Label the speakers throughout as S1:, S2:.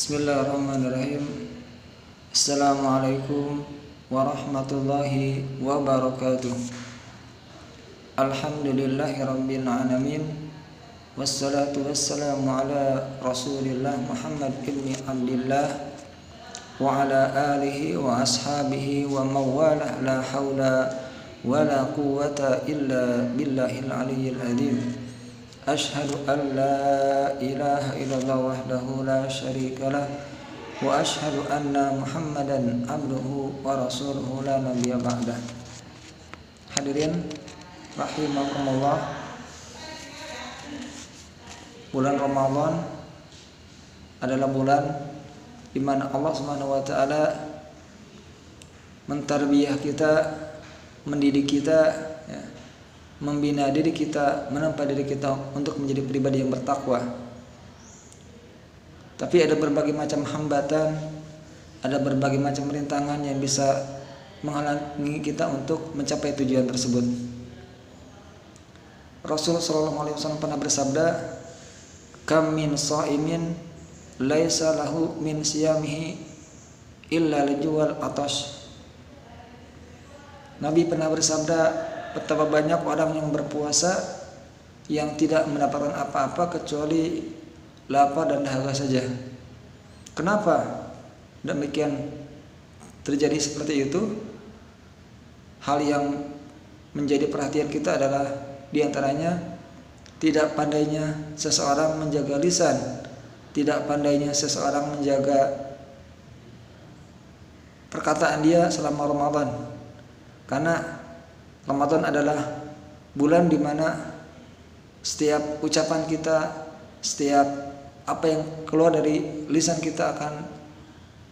S1: Bismillahirrahmanirrahim. Assalamualaikum warahmatullahi wabarakatuh. Alhamdulillahi rabbil alamin. Wassalatu wassalamu ala Rasulillah Muhammad ibni Abdillah wa ala alihi wa ashabihi wa mawalah. La hawla wa la quwwata illa billahil aliyyil azim. Ashhadu an la ilaha illallah wahdahu la syarika lah wa ashhadu anna Muhammadan abduhu wa rasuluhu la nabiyya ba'dah. Hadirin rahimakumullah, bulan Ramadan adalah bulan di mana Allah Subhanahu wa taala mentarbiyah kita, mendidik kita, membina diri kita, menempa diri kita untuk menjadi pribadi yang bertakwa. Tapi ada berbagai macam hambatan, ada berbagai macam rintangan yang bisa menghalangi kita untuk mencapai tujuan tersebut. Rasul sallallahu alaihi wasallam pernah bersabda, "Kam min shaimin laisa lahu min siyamihi illa lajuwal atash." Nabi pernah bersabda, betapa banyak orang yang berpuasa yang tidak mendapatkan apa-apa kecuali lapar dan dahaga saja. Kenapa demikian terjadi seperti itu? Hal yang menjadi perhatian kita adalah diantaranya tidak pandainya seseorang menjaga lisan, tidak pandainya seseorang menjaga perkataan dia selama Ramadan. Karena Ramadan adalah bulan di mana setiap ucapan kita, setiap apa yang keluar dari lisan kita akan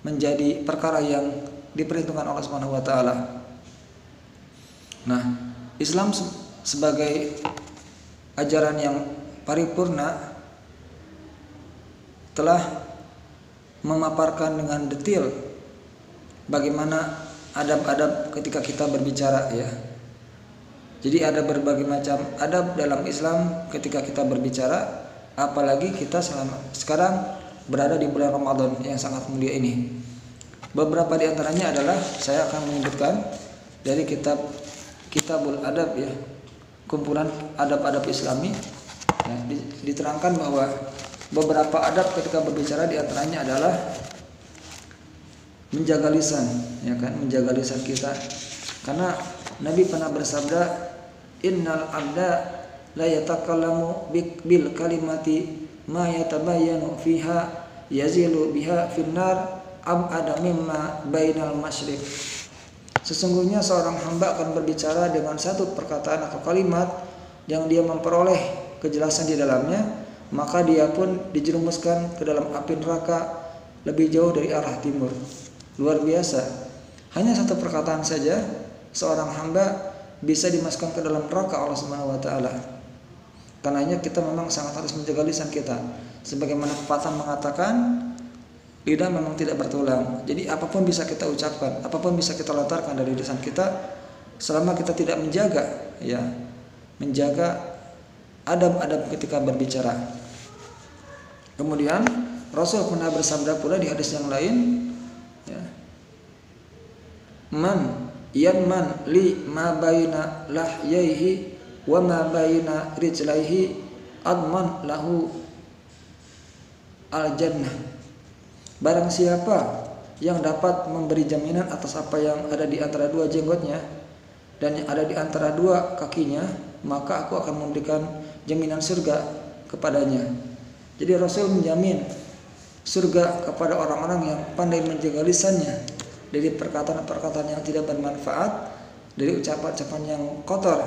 S1: menjadi perkara yang diperhitungkan Allah Subhanahu wa taala. Nah, Islam sebagai ajaran yang paripurna telah memaparkan dengan detail bagaimana adab-adab ketika kita berbicara, ya. Jadi ada berbagai macam adab dalam Islam ketika kita berbicara, apalagi kita sekarang berada di bulan Ramadan yang sangat mulia ini. Beberapa di antaranya adalah saya akan menyebutkan dari Kitabul Adab, ya, kumpulan adab-adab Islami. Ya, diterangkan bahwa beberapa adab ketika berbicara di antaranya adalah menjaga lisan, ya kan, menjaga lisan kita. Karena Nabi pernah bersabda, "Innal abda la yatakallamu bil kalimati ma yatabayyanu fiha yazilu biha finnar ab'ada mimma bainal masyriq." Sesungguhnya seorang hamba akan berbicara dengan satu perkataan atau kalimat yang dia memperoleh kejelasan di dalamnya, maka dia pun dijerumuskan ke dalam api neraka lebih jauh dari arah timur. Luar biasa. Hanya satu perkataan saja seorang hamba bisa dimasukkan ke dalam neraka Allah Subhanahu wa taala. Karenanya kita memang sangat harus menjaga lisan kita. Sebagaimana pepatah mengatakan, lidah memang tidak bertulang. Jadi apapun bisa kita ucapkan, apapun bisa kita lontarkan dari lisan kita selama kita tidak menjaga, ya, menjaga adab-adab ketika berbicara. Kemudian Rasul pernah bersabda pula di hadis yang lain, ya, "Man yanman li ma baina lahyaihi wa ma baina rijlaihi adman lahu al-jannah." Barang siapa yang dapat memberi jaminan atas apa yang ada di antara dua jenggotnya dan yang ada di antara dua kakinya, maka aku akan memberikan jaminan surga kepadanya. Jadi Rasul menjamin surga kepada orang-orang yang pandai menjaga lisannya dari perkataan-perkataan yang tidak bermanfaat, dari ucapan-ucapan yang kotor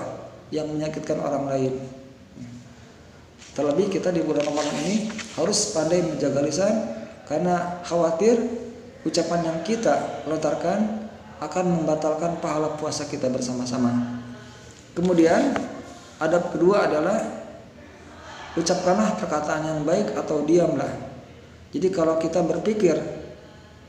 S1: yang menyakitkan orang lain. Terlebih kita di bulan Ramadan ini harus pandai menjaga lisan, karena khawatir ucapan yang kita lontarkan akan membatalkan pahala puasa kita bersama-sama. Kemudian adab kedua adalah ucapkanlah perkataan yang baik atau diamlah. Jadi kalau kita berpikir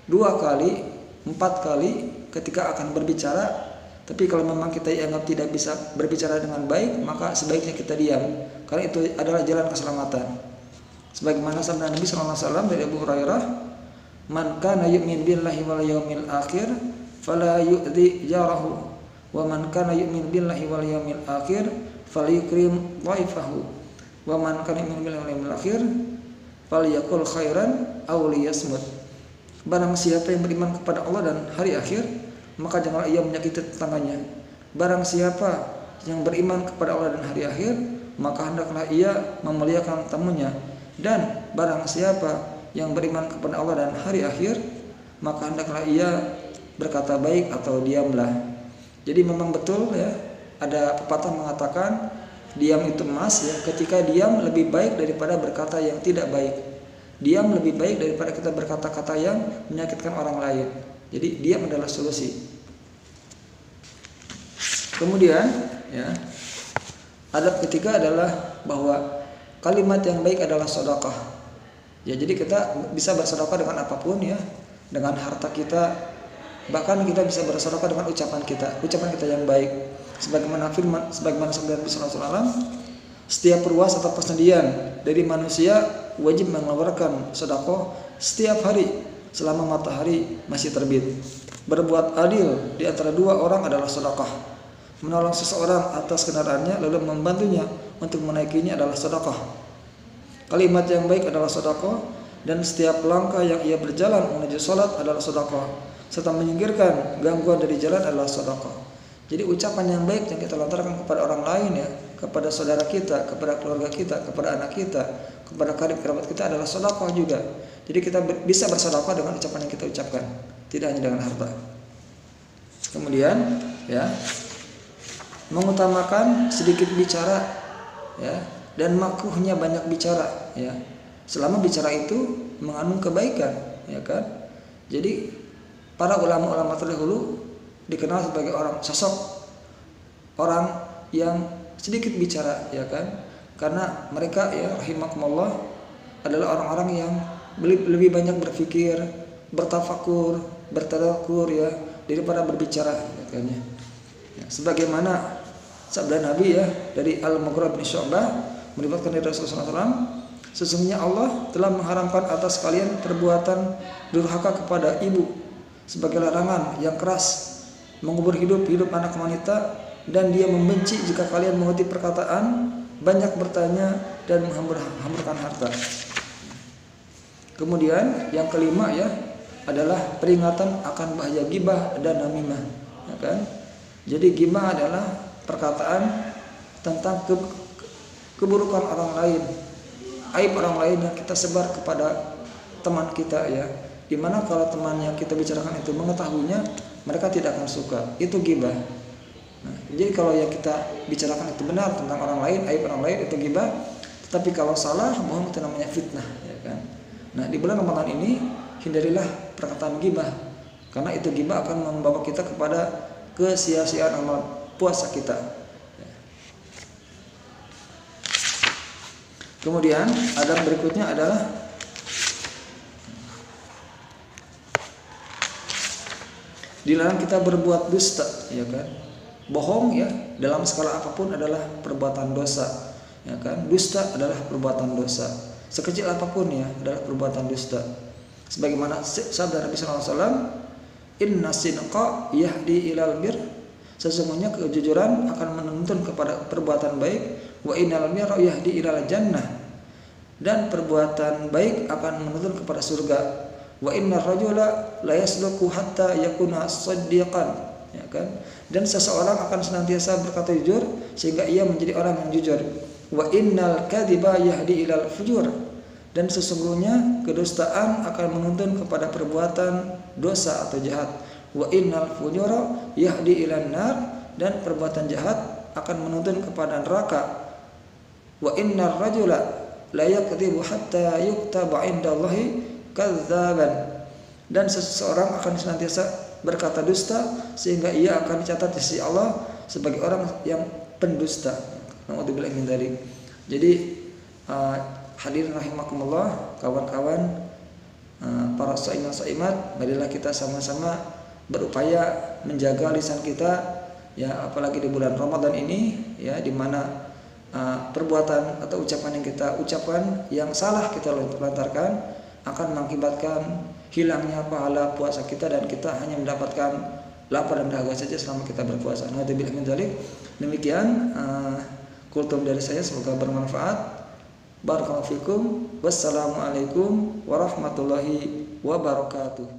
S1: 2 kali, 4 kali ketika akan berbicara, tapi kalau memang kita anggap tidak bisa berbicara dengan baik, maka sebaiknya kita diam, karena itu adalah jalan keselamatan. Sebagaimana sabda Nabi SAW dari Abu Hurairah, man kana yu'min billahi wal yaumil akhir fala yu'dhi jarahu wa man kana yu'min billahi wal yaumil akhir falyukrim dhaifahu wa man kana yu'min billahi wal yaumil akhir falyakul khairan aw liyasmut. Barang siapa yang beriman kepada Allah dan hari akhir, maka janganlah ia menyakiti tetangganya. Barang siapa yang beriman kepada Allah dan hari akhir, maka hendaklah ia memuliakan tamunya. Dan barang siapa yang beriman kepada Allah dan hari akhir, maka hendaklah ia berkata baik atau diamlah. Jadi memang betul ya, ada pepatah mengatakan diam itu emas ya. Ketika diam lebih baik daripada berkata yang tidak baik. Diam lebih baik daripada kita berkata-kata yang menyakitkan orang lain. Jadi diam adalah solusi. Kemudian ya, adab ketiga adalah bahwa kalimat yang baik adalah sedekah. Ya, jadi kita bisa bersedekah dengan apapun ya, dengan harta kita, bahkan kita bisa bersedekah dengan ucapan kita yang baik. Sebagaimana sabda Nabi sallallahu alaihi wasallam, setiap ruas atau persendian dari manusia wajib mengeluarkan sedekah setiap hari selama matahari masih terbit. Berbuat adil di antara dua orang adalah sedekah. Menolong seseorang atas kendaraannya lalu membantunya untuk menaikinya adalah sedekah. Kalimat yang baik adalah sedekah, dan setiap langkah yang ia berjalan menuju salat adalah sedekah, serta menyingkirkan gangguan dari jalan adalah sedekah. Jadi ucapan yang baik yang kita lontarkan kepada orang lain ya, kepada saudara kita, kepada keluarga kita, kepada anak kita, kepada karib kerabat kita adalah sedekah juga. Jadi kita bisa bersedekah dengan ucapan yang kita ucapkan, tidak hanya dengan harta. Kemudian ya, mengutamakan sedikit bicara ya, dan makruhnya banyak bicara ya. Selama bicara itu mengandung kebaikan ya kan. Jadi para ulama-ulama terdahulu dikenal sebagai sosok orang yang sedikit bicara ya kan, karena mereka ya rahimakumullah adalah orang-orang yang lebih banyak berpikir, bertafakur, bertadabur ya, daripada berbicara ya kan ya. Sebagaimana sabda Nabi ya dari Al-Mughirah bin Syu'bah meriwayatkan dari Rasulullah SAW, sesungguhnya Allah telah mengharamkan atas kalian perbuatan durhaka kepada ibu sebagai larangan yang keras, mengubur hidup anak wanita, dan Dia membenci jika kalian mengutip perkataan, banyak bertanya, dan menghamburkan harta. Kemudian yang kelima ya adalah peringatan akan bahaya ghibah dan namimah ya kan. Jadi ghibah adalah perkataan tentang keburukan orang lain, aib orang lain yang kita sebar kepada teman kita ya. Dimana kalau teman yang kita bicarakan itu mengetahuinya, mereka tidak akan suka. Itu ghibah. Nah, jadi kalau yang kita bicarakan itu benar tentang orang lain, aib orang lain, itu ghibah. Tetapi kalau salah, bohong, itu namanya fitnah ya kan. Nah, di bulan Ramadan ini hindarilah perkataan ghibah, karena itu ghibah akan membawa kita kepada kesia-siaan amal puasa kita. Kemudian adab berikutnya adalah dilarang kita berbuat dusta ya kan. Bohong ya dalam skala apapun adalah perbuatan dosa ya kan. Dusta adalah perbuatan dosa, sekecil apapun ya adalah perbuatan dusta. Sebagaimana sabda Nabi sallallahu alaihi wasallam, inna sidqa yahdi ilal bir, sesungguhnya kejujuran akan menuntun kepada perbuatan baik, wa innal birra yahdi ilal jannah, dan perbuatan baik akan menuntun kepada surga, wa innar rajula la yasduqu hatta yakuna shaddiqan ya kan. Dan seseorang akan senantiasa berkata jujur sehingga ia menjadi orang yang jujur. Wa innal kadhiba yahdi ilal fujur, dan sesungguhnya kedustaan akan menuntun kepada perbuatan dosa atau jahat. Wa innal fujura yahdi ilan nar, dan perbuatan jahat akan menuntun kepada neraka. Wa innar rajula la yakdzibu hatta yuktaba indallahi kadzaban, dan seseorang akan senantiasa berkata dusta sehingga ia akan dicatat di sisi Allah sebagai orang yang pendusta. Nauzubillah min dzalik. Jadi hadirin rahimakumullah, kawan-kawan, para saiman-saimat, marilah kita sama-sama berupaya menjaga lisan kita ya, apalagi di bulan Ramadan ini ya, di mana perbuatan atau ucapan yang kita ucapkan yang salah kita lontarkan akan mengakibatkan hilangnya pahala puasa kita dan kita hanya mendapatkan lapar dan dahaga saja selama kita berpuasa. Demikian kultum dari saya, semoga bermanfaat. Barakallahu fikum. Wassalamualaikum warahmatullahi wabarakatuh.